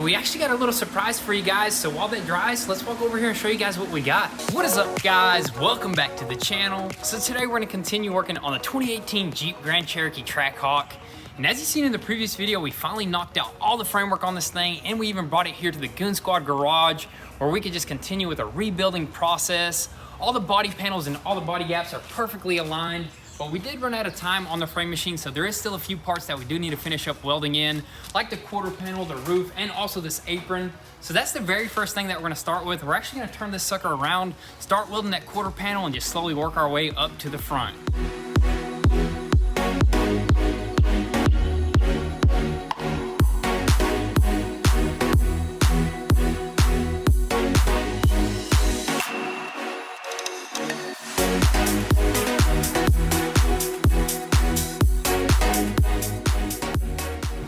We actually got a little surprise for you guys, so while that dries, let's walk over here and show you guys what we got. What is up, guys? Welcome back to the channel. So today we're gonna continue working on the 2018 Jeep Grand Cherokee Trackhawk. And as you've seen in the previous video, we finally knocked out all the framework on this thing, and we even brought it here to the Goon Squad garage, where we could just continue with a rebuilding process. All the body panels and all the body gaps are perfectly aligned. But we did run out of time on the frame machine, so there is still a few parts that we do need to finish up welding in, like the quarter panel, the roof, and also this apron. So that's the very first thing that we're gonna start with. We're actually gonna turn this sucker around, start welding that quarter panel, and just slowly work our way up to the front.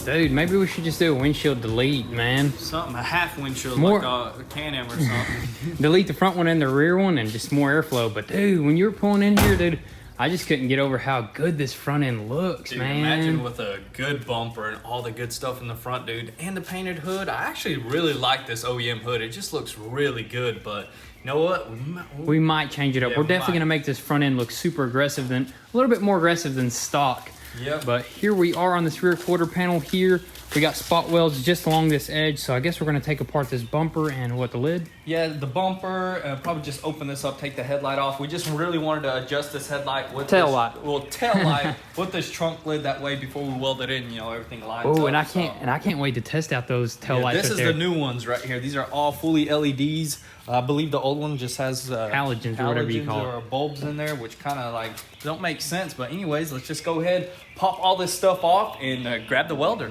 Dude, maybe we should just do a windshield delete, man. Something, a half windshield, more, like a Can-Am or something. Delete the front one and the rear one and just more airflow. But dude, when you were pulling in here, dude, I just couldn't get over how good this front end looks, dude, man. Imagine with a good bumper and all the good stuff in the front, dude, and the painted hood. I actually really like this OEM hood. It just looks really good, but you know what? We might change it up. Yeah, we're definitely gonna make this front end look super aggressive, a little bit more aggressive than stock. Yep. But here we are on this rear quarter panel here. We got spot welds just along this edge, so I guess we're gonna take apart this bumper and what, the lid? Yeah, the bumper, probably just open this up, take the headlight off. We just really wanted to adjust this headlight with tail light. Tail light with this trunk lid, that way before we weld it in, you know, everything lines up. Oh, and I can't wait to test out those tail lights. This is the new ones right here. These are all fully LEDs. I believe the old one just has halogens or whatever you call it, or bulbs in there, which kind of like don't make sense. But anyways, let's just go ahead, pop all this stuff off, and grab the welder.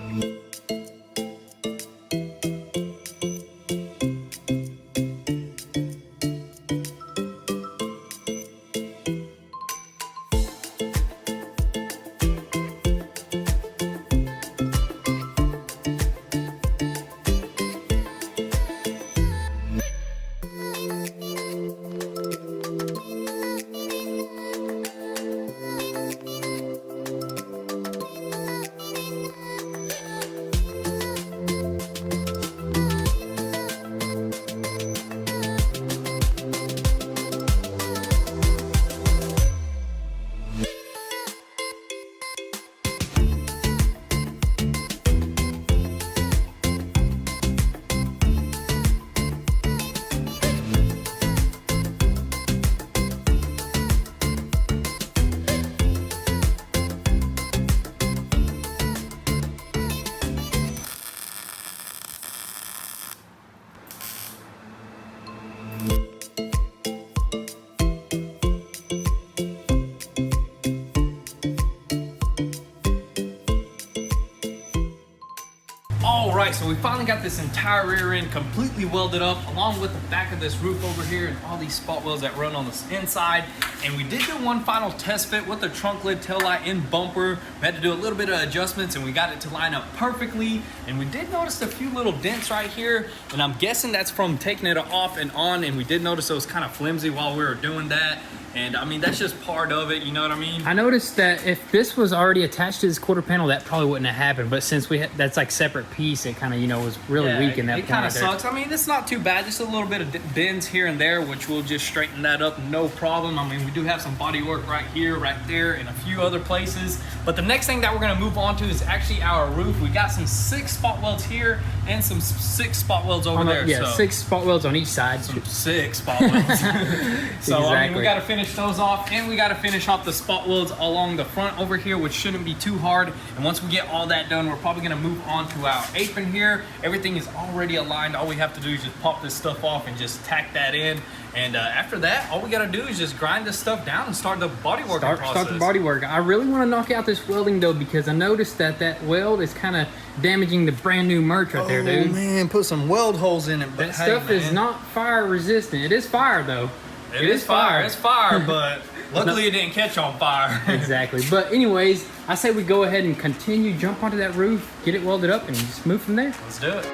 Alright, so we finally got this entire rear end completely welded up, along with the back of this roof over here and all these spot welds that run on the inside. And we did do one final test fit with the trunk lid, tail light, and bumper. We had to do a little bit of adjustments, and we got it to line up perfectly. And we did notice a few little dents right here, and I'm guessing that's from taking it off and on. And we did notice it was kind of flimsy while we were doing that. And I mean, that's just part of it, you know what I mean? I noticed that if this was already attached to this quarter panel, that probably wouldn't have happened. But since that's like separate piece, it kind of, you know, was really weak in that point. It kind of sucks. I mean, it's not too bad. Just a little bit of bends here and there, which we'll just straighten that up, no problem. I mean, we do have some body work right here, right there, and a few other places. But the next thing that we're gonna move on to is actually our roof. We got some 6 spot welds here and some 6 spot welds over there. Yeah, so 6 spot welds on each side. Some 6 spot welds. So exactly. I mean, we gotta finish those off, and we gotta finish off the spot welds along the front over here, which shouldn't be too hard. And once we get all that done, we're probably gonna move on to our apron here. Everything is already aligned. All we have to do is just pop this stuff off and just tack that in. And after that, all we gotta do is just grind this stuff down and start the body work process. Start the body work. I really want to knock out this welding though, because I noticed that weld is kind of damaging the brand new merch right there, dude. Oh man, put some weld holes in it. That stuff is not fire resistant. It is fire though. It is fire. It's fire, but luckily it didn't catch on fire. Exactly. But anyways, I say we go ahead and continue, jump onto that roof, get it welded up, and just move from there. Let's do it.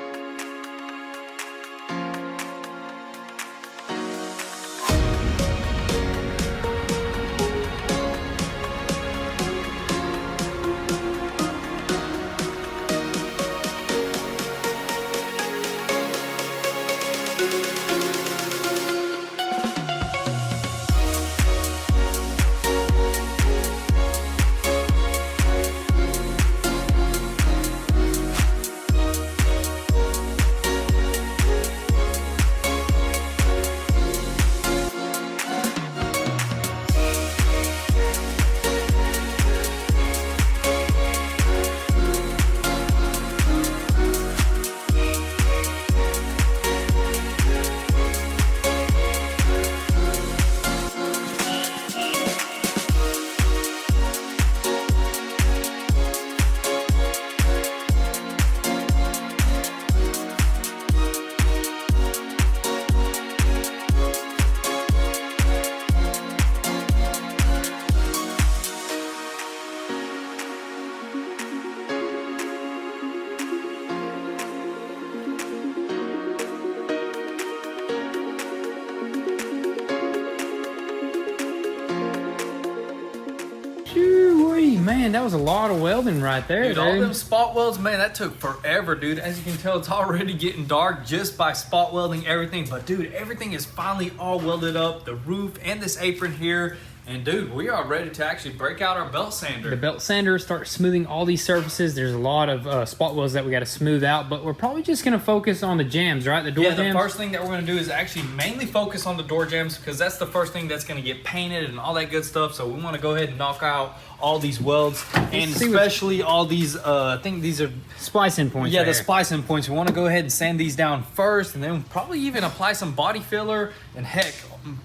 Man, that was a lot of welding right there, dude. All them spot welds, man, that took forever, dude. As you can tell, it's already getting dark just by spot welding everything. But dude, everything is finally all welded up. The roof and this apron here. And dude, we are ready to actually break out our belt sander. The belt sander starts smoothing all these surfaces. There's a lot of spot welds that we got to smooth out, but we're probably just going to focus on the jams, right? The door jams. Yeah, the first thing that we're going to do is actually mainly focus on the door jams, because that's the first thing that's going to get painted and all that good stuff. So we want to go ahead and knock out all these welds, and especially all these, I think these are splicing points. Yeah, there. the splicing points. We want to go ahead and sand these down first, and then probably even apply some body filler, and heck,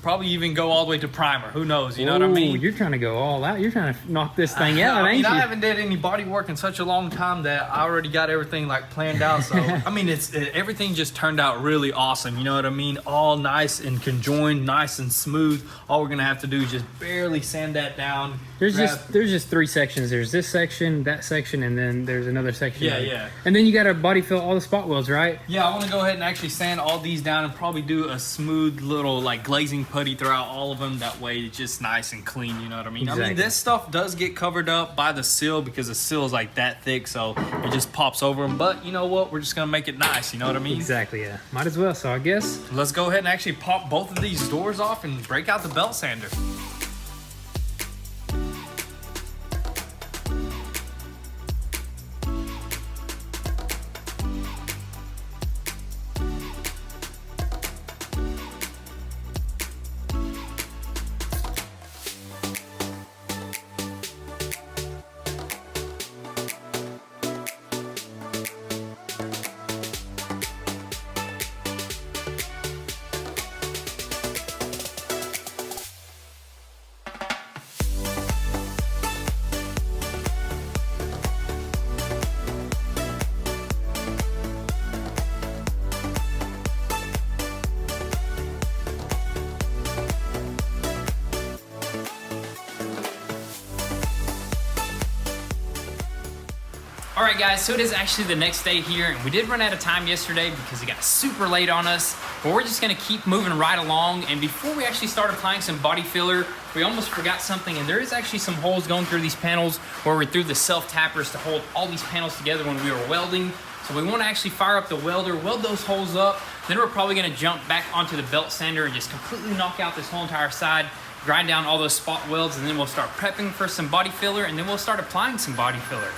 probably even go all the way to primer. Who knows? You know what I mean? You're trying to go all out. You're trying to knock this thing out, ain't you? I haven't did any body work in such a long time that I already got everything like planned out. So I mean, everything just turned out really awesome. You know what I mean? All nice and conjoined, nice and smooth. All we're gonna have to do is just barely sand that down. There's just three sections. There's this section, that section, and then there's another section. Yeah, yeah. And then you got to body fill all the spot welds, right? Yeah, I want to go ahead and actually sand all these down and probably do a smooth little like glazing putty throughout all of them. That way it's just nice and clean, you know what I mean? Exactly. I mean, this stuff does get covered up by the seal because the seal is like that thick, so it just pops over them. But you know what? We're just going to make it nice, you know what I mean? Exactly, yeah. Might as well, so I guess. Let's go ahead and actually pop both of these doors off and break out the belt sander. All right, guys, so it is actually the next day here, and we did run out of time yesterday because it got super late on us, but we're just gonna keep moving right along. And before we actually start applying some body filler, we almost forgot something, and there is actually some holes going through these panels where we threw the self-tappers to hold all these panels together when we were welding. So we wanna actually fire up the welder, weld those holes up, then we're probably gonna jump back onto the belt sander and just completely knock out this whole entire side, grind down all those spot welds, and then we'll start prepping for some body filler, and then we'll start applying some body filler.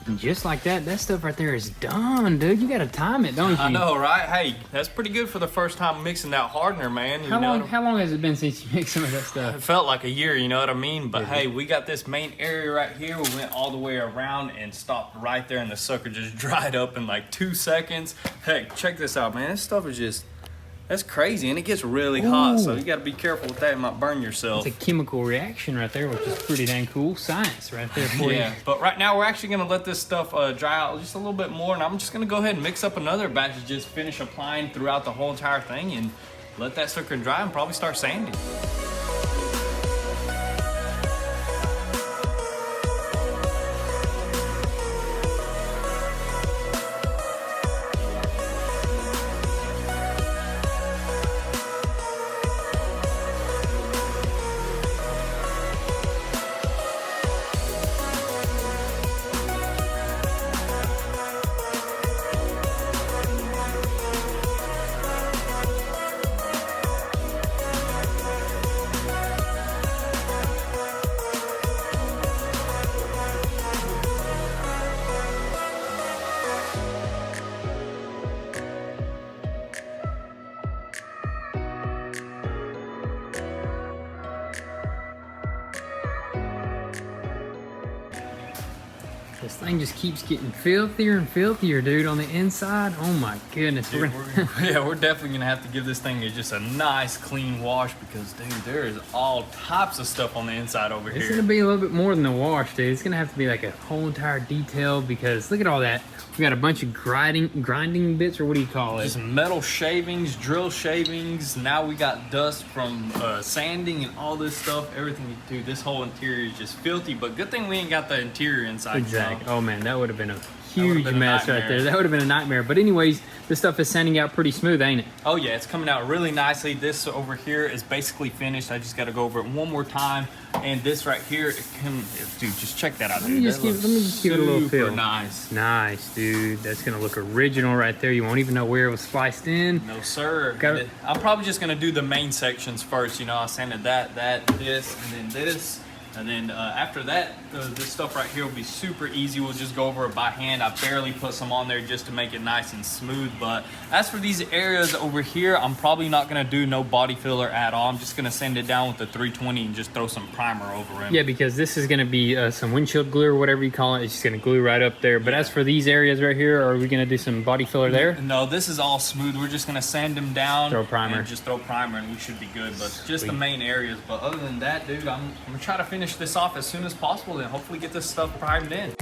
And just like that, that stuff right there is done, dude. You gotta time it, don't you? I know, right? Hey, that's pretty good for the first time mixing that hardener, man. How long has it been since you mixed some of that stuff? It felt like a year, you know what I mean? But hey, we got this main area right here. We went all the way around and stopped right there, and the sucker just dried up in like 2 seconds. Heck, check this out, man. This stuff is just, that's crazy, and it gets really hot, so you got to be careful with that. It might burn yourself. It's a chemical reaction right there, which is pretty dang cool. Science right there for you. Yeah, but right now we're actually going to let this stuff dry out just a little bit more, and I'm just going to go ahead and mix up another batch to just finish applying throughout the whole entire thing and let that sucker dry and probably start sanding. This thing just keeps getting filthier and filthier, dude, on the inside. Oh my goodness. Dude, we're definitely gonna have to give this thing just a nice clean wash because, dude, there is all types of stuff on the inside over here. It's gonna be a little bit more than the wash, dude. It's gonna have to be like a whole entire detail because look at all that. We got a bunch of grinding bits, or what do you call it? Just metal shavings, drill shavings. Now we got dust from sanding and all this stuff. Everything, dude, this whole interior is just filthy, but good thing we ain't got the interior inside. Exactly. Oh man, that would have been a huge mess right there. That would have been a nightmare. But anyways, this stuff is sanding out pretty smooth, ain't it? Oh yeah, it's coming out really nicely. This over here is basically finished. I just got to go over it one more time. And this right here, dude, just check that out. Let me just give it a little feel. Nice. Nice, dude. That's gonna look original right there. You won't even know where it was spliced in. No sir. I'm probably just gonna do the main sections first. You know, I sanded that, this, and then this. And then after that, this stuff right here will be super easy. We'll just go over it by hand. I barely put some on there just to make it nice and smooth. But as for these areas over here, I'm probably not gonna do no body filler at all. I'm just gonna sand it down with the 320 and just throw some primer over it. Yeah, because this is gonna be some windshield glue or whatever you call it. It's just gonna glue right up there. But as for these areas right here, are we gonna do some body filler there? No, this is all smooth. We're just gonna sand them down. Throw primer. And just throw primer and we should be good. But just the main areas. But other than that, dude, I'm gonna try to finish this off as soon as possible and hopefully get this stuff primed in.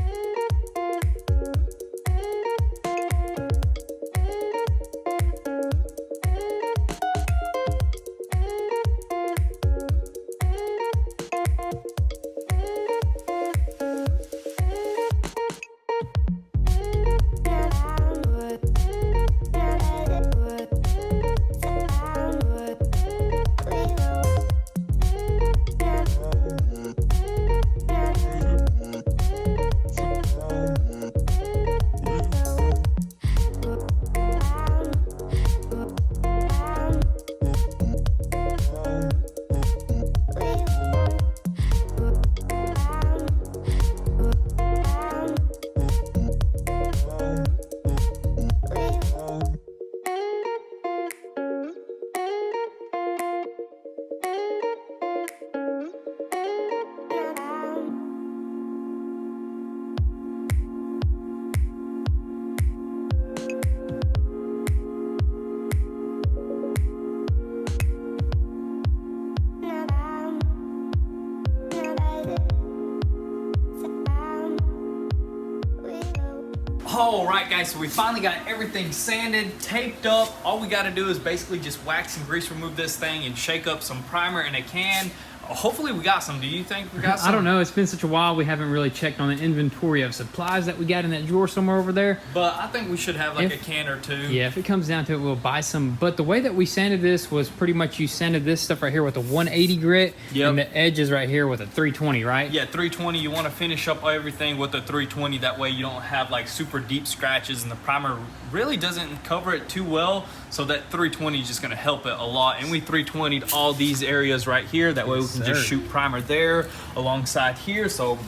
All right, guys, so we finally got everything sanded, taped up. All we got to do is basically just wax and grease remove this thing and shake up some primer in a can. Hopefully we got some. Do you think we got some? I don't know. It's been such a while. We haven't really checked on the inventory of supplies that we got in that drawer somewhere over there. But I think we should have like a can or two. Yeah, if it comes down to it, we'll buy some. But the way that we sanded this was pretty much you sanded this stuff right here with a 180 grit. Yep. And the edges right here with a 320, right? Yeah, 320. You want to finish up everything with a 320. That way you don't have like super deep scratches and the primer really doesn't cover it too well. So that 320 is just going to help it a lot. And we 320'd all these areas right here. That way we and just shoot primer there alongside here. So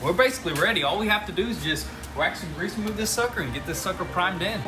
we're basically ready. All we have to do is just wax and grease move this sucker and get this sucker primed in.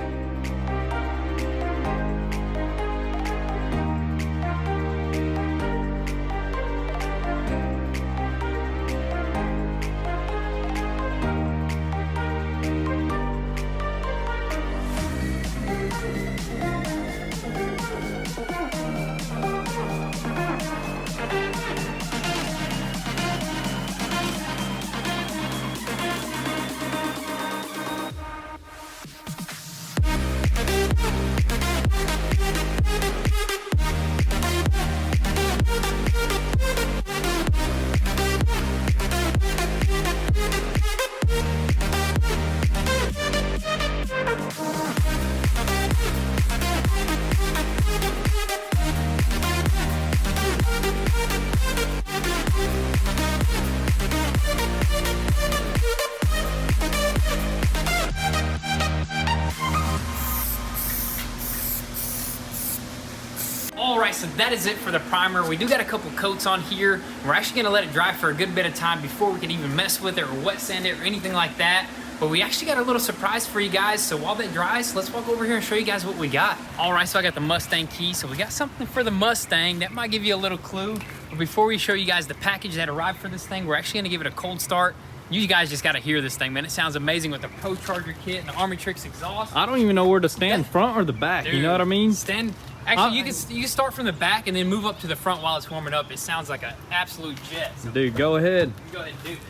All right, so that is it for the primer. We do got a couple coats on here. We're actually gonna let it dry for a good bit of time before we can even mess with it or wet sand it or anything like that. But we actually got a little surprise for you guys. So while that dries, let's walk over here and show you guys what we got. All right, so I got the Mustang key. So we got something for the Mustang that might give you a little clue. But before we show you guys the package that arrived for this thing, we're actually gonna give it a cold start. You guys just gotta hear this thing, man. It sounds amazing with the Pro Charger kit and the Army Tricks exhaust. I don't even know where to stand, front or the back. Dude, you know what I mean? Actually, you can start from the back and then move up to the front while it's warming up. It sounds like an absolute jet. So dude, go ahead. Go ahead and do this.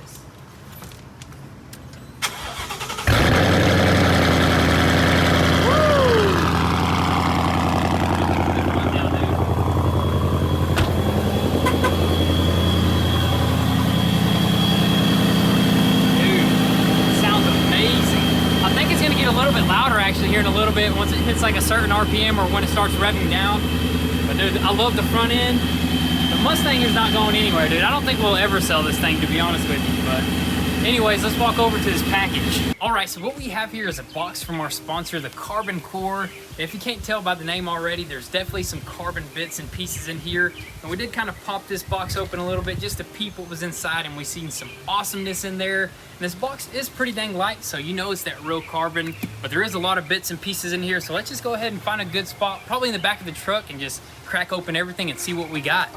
Actually here in a little bit once it hits like a certain RPM or when it starts revving down. But dude, I love the front end. The Mustang is not going anywhere, dude. I don't think we'll ever sell this thing, to be honest with you. But anyways, let's walk over to this package. All right, so what we have here is a box from our sponsor, the Carbon Core. If you can't tell by the name already, there's definitely some carbon bits and pieces in here. And we did kind of pop this box open a little bit just to peep what was inside, and we seen some awesomeness in there. And this box is pretty dang light, so you know it's that real carbon, but there is a lot of bits and pieces in here. So let's just go ahead and find a good spot, probably in the back of the truck, and just crack open everything and see what we got.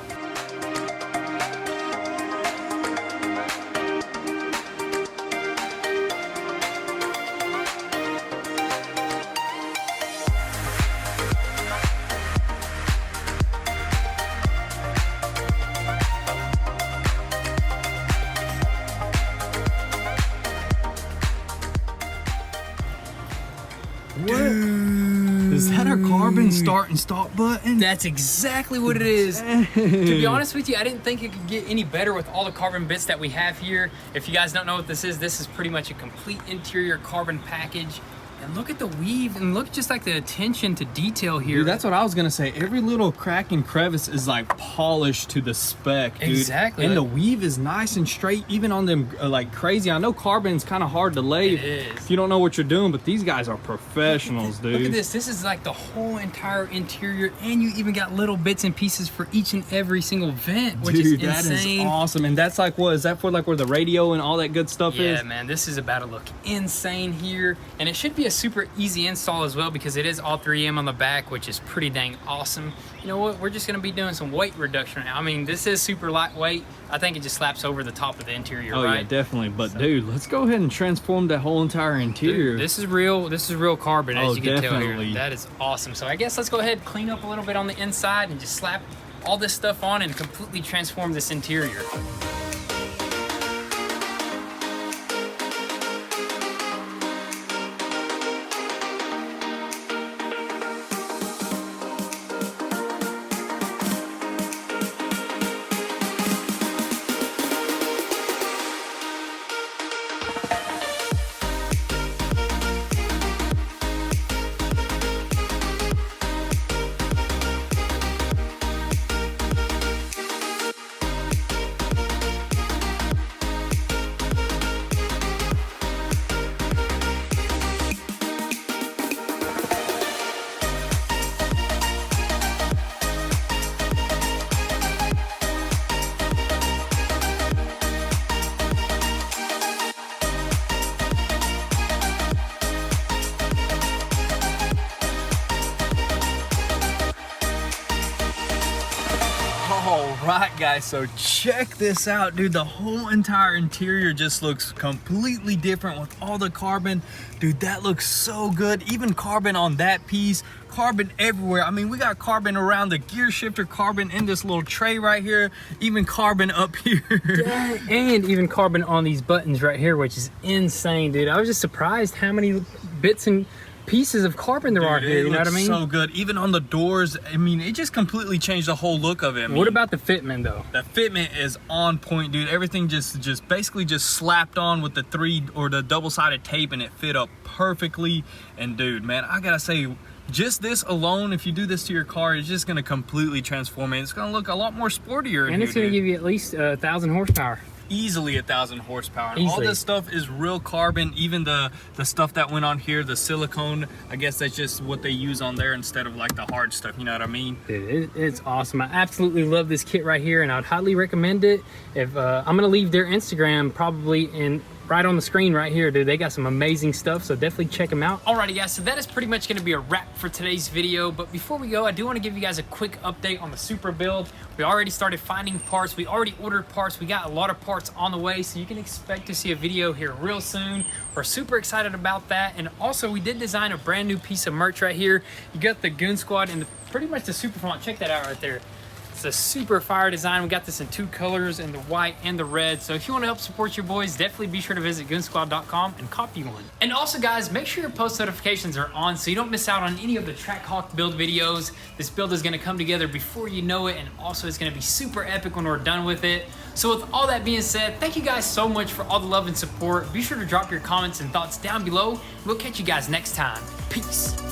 Dude, is that a carbon start and stop button? That's exactly what it is. To be honest with you, I didn't think it could get any better with all the carbon bits that we have here. If you guys don't know what this is pretty much a complete interior carbon package. And look at the weave, and look just like the attention to detail here. Dude, that's what I was gonna say. Every little crack and crevice is like polished to the spec, dude. Exactly. And the weave is nice and straight, even on them like crazy. I know carbon's kind of hard to lay if you don't know what you're doing, but these guys are professionals, dude. Look at this. This is like the whole entire interior, and you even got little bits and pieces for each and every single vent, which is insane. That is awesome. And that's like, what is that for? Like where the radio and all that good stuff is? Yeah, man. This is about to look insane here, and it should be a super easy install as well because it is all 3M on the back, which is pretty dang awesome. You know what? We're just gonna be doing some weight reduction now. I mean, this is super lightweight. I think it just slaps over the top of the interior, right? Oh yeah, definitely. But dude, let's go ahead and transform that whole entire interior. Dude, this is real carbon, as you can tell here. Definitely. That is awesome. So I guess let's go ahead, clean up a little bit on the inside and just slap all this stuff on and completely transform this interior. right, guys, so check this out, dude. The whole entire interior just looks completely different with all the carbon. Dude, that looks so good. Even carbon on that piece, carbon everywhere. I mean, we got carbon around the gear shifter, carbon in this little tray right here, even carbon up here. And even carbon on these buttons right here, which is insane, dude. I was just surprised how many bits and pieces of carbon there are here, you know what I mean? So good. Even on the doors, I mean, it just completely changed the whole look of it. I mean, what about the fitment though? The fitment is on point, dude. Everything just basically just slapped on with the the double-sided tape, and it fit up perfectly. And dude, man, I gotta say, just this alone, if you do this to your car, it's just gonna completely transform it. It's gonna look a lot more sportier in and it's here, gonna give you at least 1,000 horsepower. Easily 1,000 horsepower. And Easily. all this stuff is real carbon. Even the stuff that went on here, the silicone, I guess that's just what they use on there instead of like the hard stuff, you know what I mean? Dude, it's awesome. I absolutely love this kit right here, and I'd highly recommend it. If I'm gonna leave their Instagram probably right on the screen right here, dude. They got some amazing stuff, so definitely check them out. Alrighty guys, so that is pretty much gonna be a wrap for today's video, but before we go, I do wanna give you guys a quick update on the Super build. We already started finding parts, we already ordered parts, we got a lot of parts on the way, so you can expect to see a video here real soon. We're super excited about that, and also we did design a brand new piece of merch right here. You got the Goon Squad and pretty much the super font, check that out right there. It's a super fire design. We got this in 2 colors, in the white and the red. So if you want to help support your boys, definitely be sure to visit goonzquad.com and copy one. And also guys, make sure your post notifications are on so you don't miss out on any of the Trackhawk build videos. This build is going to come together before you know it, and also it's going to be super epic when we're done with it. So with all that being said, thank you guys so much for all the love and support. Be sure to drop your comments and thoughts down below. We'll catch you guys next time. Peace.